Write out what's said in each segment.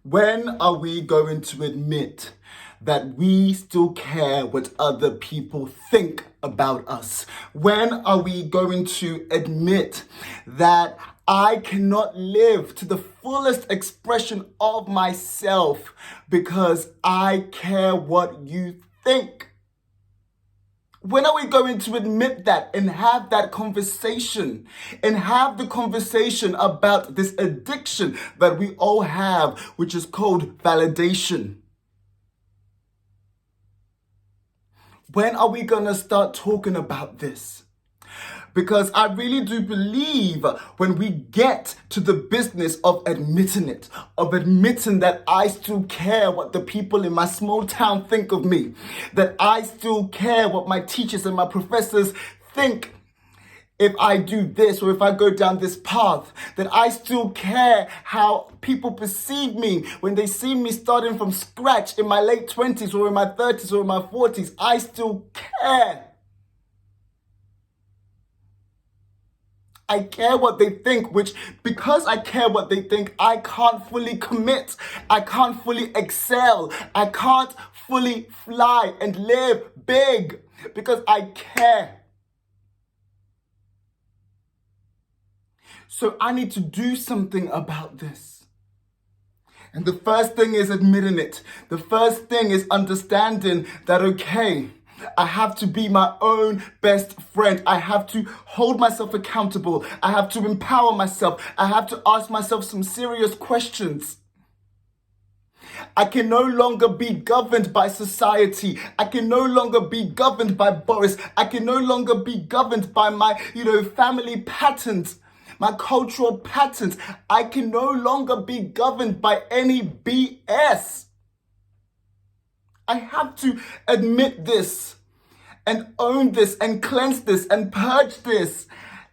When are we going to admit that we still care what other people think about us? When are we going to admit that I cannot live to the fullest expression of myself because I care what you think? When are we going to admit that and have that conversation and have the conversation about this addiction that we all have, which is called validation? When are we going to start talking about this? Because I really do believe when we get to the business of admitting it, of admitting that I still care what the people in my small town think of me, that I still care what my teachers and my professors think if I do this or if I go down this path, that I still care how people perceive me when they see me starting from scratch in my late 20s or in my 30s or in my 40s. I still care. I care what they think, which because I care what they think, I can't fully commit. I can't fully excel. I can't fully fly and live big because I care. So I need to do something about this. And the first thing is admitting it. The first thing is understanding that, okay, I have to be my own best friend. I have to hold myself accountable. I have to empower myself. I have to ask myself some serious questions. I can no longer be governed by society. I can no longer be governed by Boris. I can no longer be governed by my, family patterns, my cultural patterns. I can no longer be governed by any BS. I have to admit this and own this and cleanse this and purge this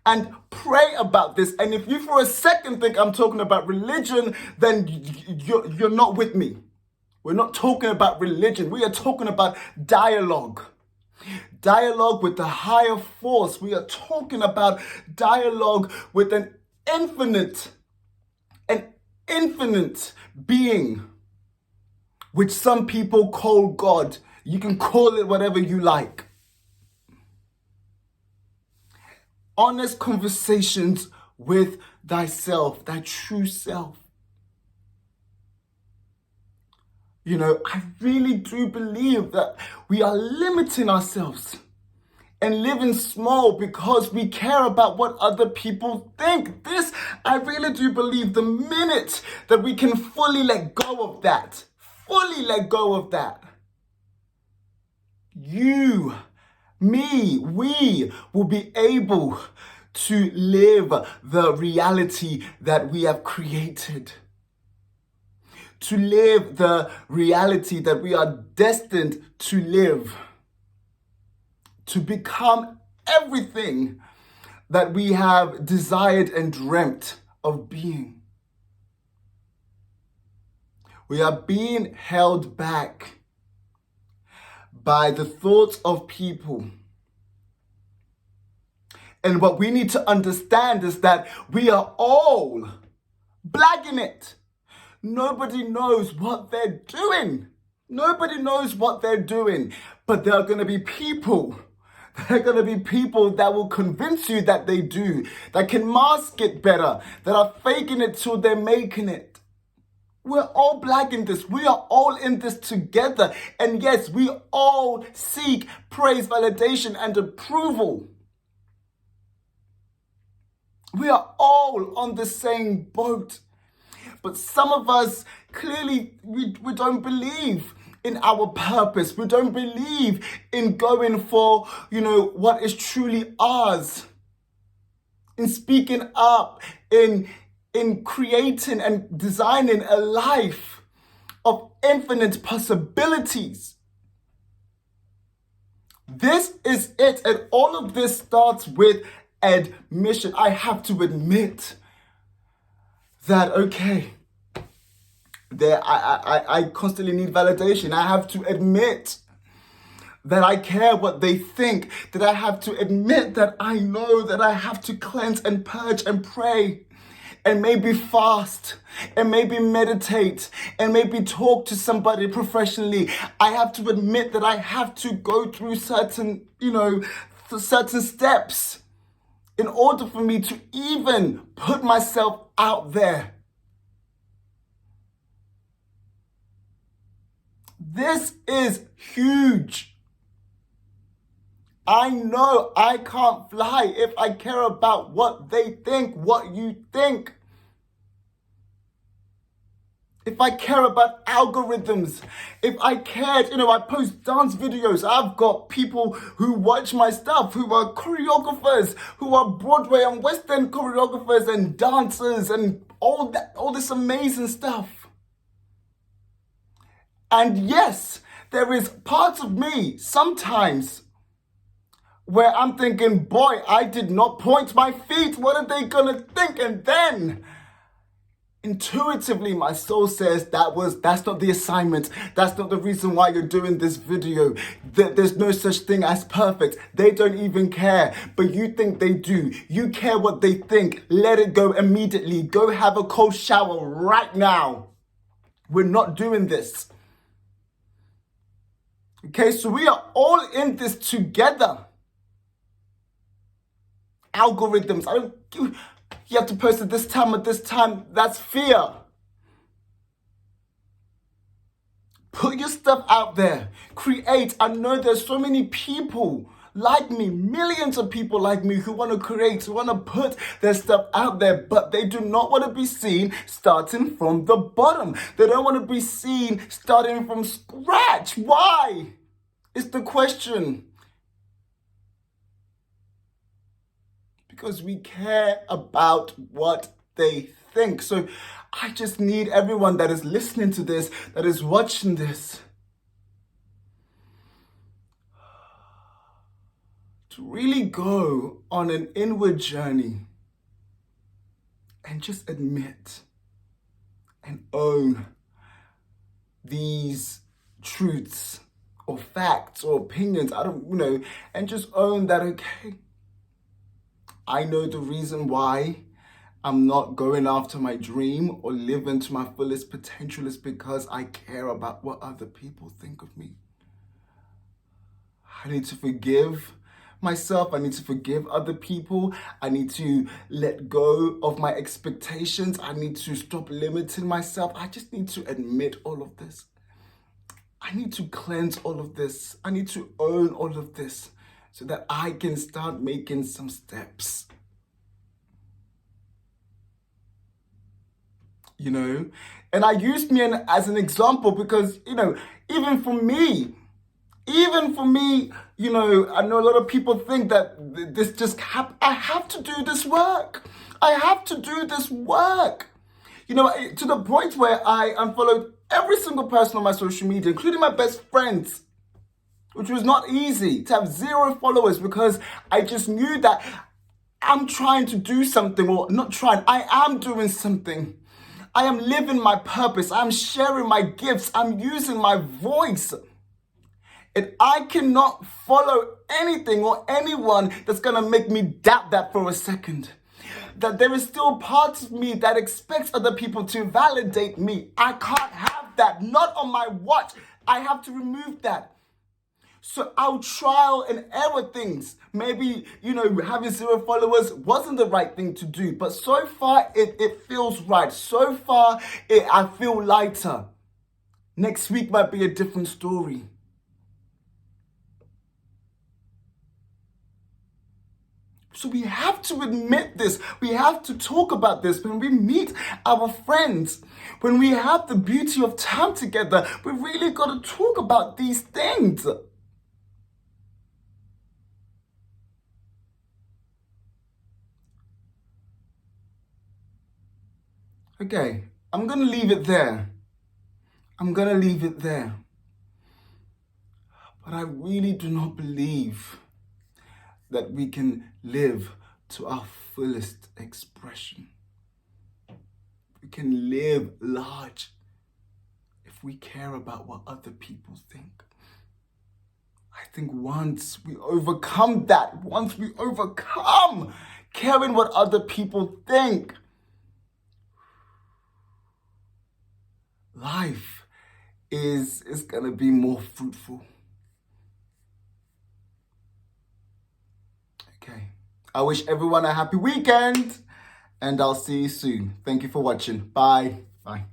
and pray about this. And if you for a second think I'm talking about religion, then you're not with me. We're not talking about religion. We are talking about dialogue. Dialogue with the higher force. We are talking about dialogue with an infinite being, which some people call God. You can call it whatever you like. Honest conversations with thyself, thy true self. I really do believe that we are limiting ourselves and living small because we care about what other people think. This, I really do believe the minute that we can fully let go of that, you, me, we will be able to live the reality that we have created. To live the reality that we are destined to live. To become everything that we have desired and dreamt of being. We are being held back by the thoughts of people. And what we need to understand is that we are all blagging it. Nobody knows what they're doing. But there are going to be people. There are going to be people that will convince you that they do, that can mask it better, that are faking it till they're making it. We're all blagging this. We are all in this together. And yes, we all seek praise, validation, and approval. We are all on the same boat. But some of us, clearly, we don't believe in our purpose. We don't believe in going for, what is truly ours. In speaking up, in creating and designing a life of infinite possibilities. This is it. And all of this starts with admission. I have to admit that, okay, I constantly need validation. I have to admit that I care what they think, that I have to admit that I know that I have to cleanse and purge and pray and maybe fast and maybe meditate and maybe talk to somebody professionally. I have to admit that I have to go through certain, certain steps in order for me to even put myself out there. This is huge. I know I can't fly if I care about what they think, what you think. If I care about algorithms, if I cared, I post dance videos. I've got people who watch my stuff, who are choreographers, who are Broadway and West End choreographers and dancers and all this amazing stuff. And yes, there is parts of me sometimes where I'm thinking, boy, I did not point my feet. What are they gonna think? And then intuitively, my soul says that's not the assignment. That's not the reason why you're doing this video. There's no such thing as perfect. They don't even care, but you think they do. You care what they think. Let it go immediately. Go have a cold shower right now. We're not doing this. Okay, so we are all in this together. Algorithms, you have to post at this time, that's fear. Put your stuff out there, create. I know there's so many people like me, millions of people like me who want to create, who want to put their stuff out there, but they do not want to be seen starting from the bottom. They don't want to be seen starting from scratch. Why? It's the question. Because we care about what they think. So I just need everyone that is listening to this, that is watching this, to really go on an inward journey and just admit and own these truths or facts or opinions. And just own that, okay, I know the reason why I'm not going after my dream or living to my fullest potential is because I care about what other people think of me. I need to forgive myself. I need to forgive other people. I need to let go of my expectations. I need to stop limiting myself. I just need to admit all of this. I need to cleanse all of this. I need to own all of this, so that I can start making some steps. And I used me as an example because, even for me, I know a lot of people think that this just I have to do this work. I have to do this work. To the point where I unfollowed every single person on my social media, including my best friends, which was not easy, to have 0 followers, because I just knew that I'm trying to do something, or not trying, I am doing something. I am living my purpose. I'm sharing my gifts. I'm using my voice. And I cannot follow anything or anyone that's going to make me doubt that for a second. That there is still parts of me that expects other people to validate me. I can't have that. Not on my watch. I have to remove that. So I'll trial and error things. Maybe, having 0 followers wasn't the right thing to do. But so far, it feels right. So far, I feel lighter. Next week might be a different story. So we have to admit this. We have to talk about this when we meet our friends. When we have the beauty of time together, we really got to talk about these things. Okay, I'm going to leave it there. But I really do not believe that we can live to our fullest expression. We can live large if we care about what other people think. I think once we overcome caring what other people think, life is gonna be more fruitful. Okay. I wish everyone a happy weekend, and I'll see you soon. Thank you for watching. Bye. Bye.